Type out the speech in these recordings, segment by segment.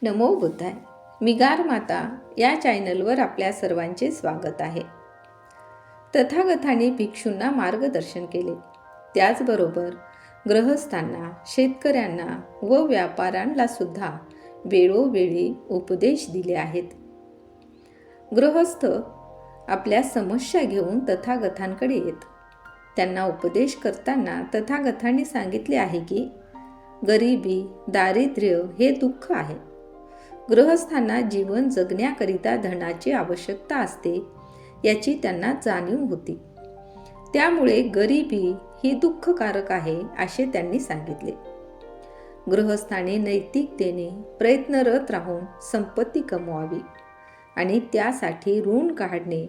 नमो बुद्धाय. मी गार माता या चॅनलवर आपल्या सर्वांचे स्वागत आहे. तथागतांनी भिक्षूंना मार्गदर्शन केले. त्याचबरोबर गृहस्थांना, शेतकऱ्यांना व व्यापाऱ्यांना सुद्धा वेळोवेळी उपदेश दिले आहेत. गृहस्थ आपल्या समस्या घेऊन तथागतांकडे येत. त्यांना उपदेश करताना तथागतांनी सांगितले आहे की गरिबी, दारिद्र्य हे दुःख आहे. गृहस्थांना जीवन जगण्याकरिता धनाची आवश्यकता असते याची त्यांना जाणीव होती. त्यामुळे गरिबी ही दुःखकारक आहे असे त्यांनी सांगितले. गृहस्थाने नैतिकतेने प्रयत्नरत राहून संपत्ती कमवावी आणि त्यासाठी ऋण काढणे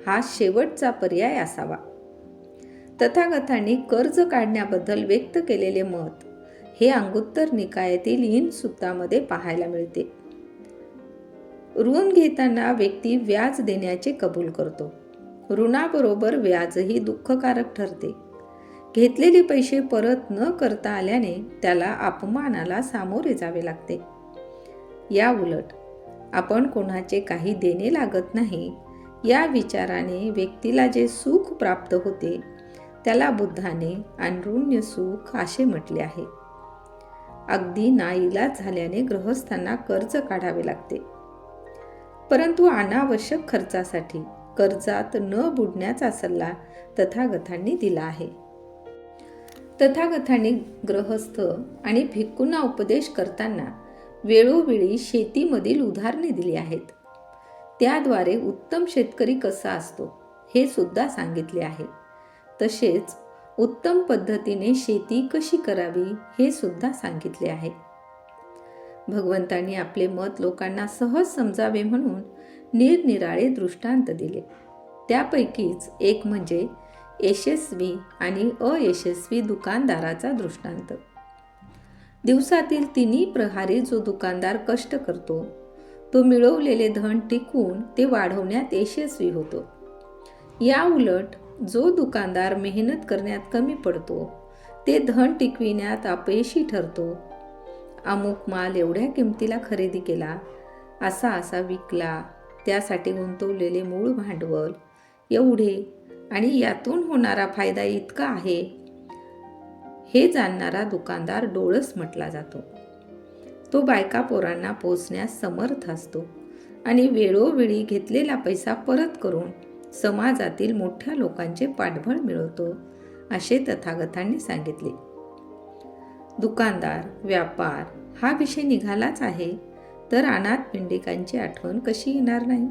हा शेवटचा पर्याय असावा. तथागतांनी कर्ज काढण्याबद्दल व्यक्त केलेले मत हे अंगुत्तर निकायातील इन सुत्तामध्ये पाहायला मिळते. ऋण घेताना व्यक्ती व्याज देण्याचे कबूल करतो. ऋणाबरोबर व्याजही दुःखकारक ठरते. घेतलेले पैसे परत न करता आल्याने त्याला अपमानाला सामोरे जावे लागते. या उलट आपण कोणाचे काही देणे लागत नाही या विचाराने व्यक्तीला जे सुख प्राप्त होते त्याला बुद्धाने अन्योन्य सुख असे म्हटले आहे. अगदी नाईलाज झाल्याने गृहस्थांना कर्ज काढावे लागते, परंतु अनावश्यक खर्चासाठी कर्जात न बुडण्याचा सल्ला तथागतांनी दिला आहे. तथागतांनी गृहस्थ आणि भिक्खूंना उपदेश करताना वेळोवेळी शेतीमधील उदाहरणे दिली आहेत. त्याद्वारे उत्तम शेतकरी कसा असतो हे सुद्धा सांगितले आहे. तसेच उत्तम पद्धतीने शेती कशी करावी हे सुद्धा सांगितले आहे. भगवंतांनी आपले मत लोकांना सहज समजावे म्हणून निरनिराळे दृष्टांत दिले. त्यापैकीच एक म्हणजे यशस्वी आणि अयशस्वी दुकानदाराचा दृष्टांत. दिवसातील तिन्ही प्रहरी जो दुकानदार कष्ट करतो तो मिळवलेले धन टिकून ते वाढवण्यात यशस्वी होतो. या उलट जो दुकानदार मेहनत करण्यात कमी पडतो ते धन टिकविण्यात अपयशी ठरतो. अमुक माल एवढ्या किमतीला खरेदी केला, असा विकला, त्यासाठी गुंतवलेले मूळ भांडवल एवढे आणि यातून होणारा फायदा इतका आहे हे जाणणारा दुकानदार डोळस म्हटला जातो. तो बायका पोरांना पोचण्यास समर्थ असतो आणि वेळोवेळी घेतलेला पैसा परत करून समाजातील मोठ्या लोकांचे पाठबळ मिळवतो असे तथागतांनी सांगितले. दुकानदार, व्यापार हा विषय निघालाच आहे तर अनाथ पिंडिकांची आठवण कशी येणार नाही.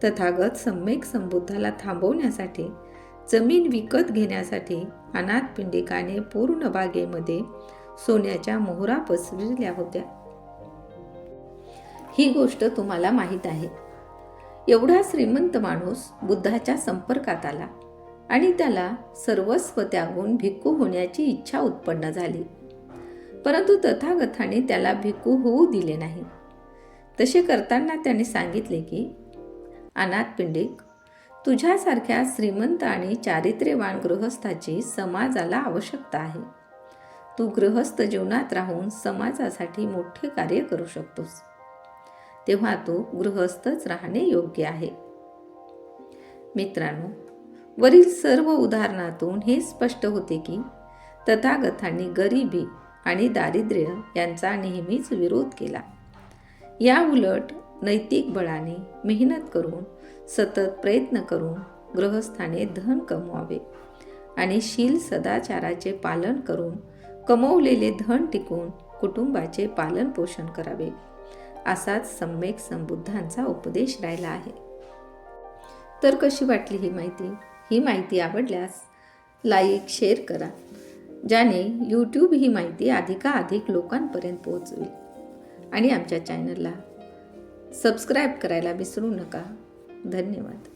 तथागत सम्यक संबुद्धाला थांबवण्यासाठी जमीन विकत घेण्यासाठी अनाथ पिंडिकाने पूर्ण बागेमध्ये सोन्याच्या मोहरा पसरविल्या होत्या. ही गोष्ट तुम्हाला माहीत आहे. एवढा श्रीमंत माणूस बुद्धाच्या संपर्कात आला आणि त्याला सर्वस्व त्यागून भिक्खू होण्याची इच्छा उत्पन्न झाली. परंतु तथागताने त्याला भिक्खू होऊ दिले नाही. तसे करताना त्याने सांगितले की अनाथ पिंडिक, तुझ्यासारख्या श्रीमंत आणि चारित्र्यवान गृहस्थाची समाजाला आवश्यकता आहे. तू गृहस्थ जीवनात राहून समाजासाठी मोठे कार्य करू शकतोस. तेव्हा तू गृहस्थच राहणे योग्य आहे. मित्रांनो, वरील सर्व उदाहरणातून हे स्पष्ट होते की तथागतांनी गरिबी आणि दारिद्र्य यांचा नेहमीच विरोध केला. या उलट नैतिक बळाने मेहनत करून, सतत प्रयत्न करून गृहस्थाने धन कमवावे आणि शील सदाचाराचे पालन करून कमवलेले धन टिकून कुटुंबाचे पालन पोषण करावे असाच सम्यक संबुद्धांचा उपदेश राहिला आहे. तर कशी वाटली ही माहिती? ही माहिती आवडल्यास लाईक, शेअर करा, ज्याने यूट्यूब ही माहिती अधिकाधिक लोकांपर्यंत पोहोचवेल. आणि आमच्या चॅनलला सबस्क्राईब करायला विसरू नका. धन्यवाद.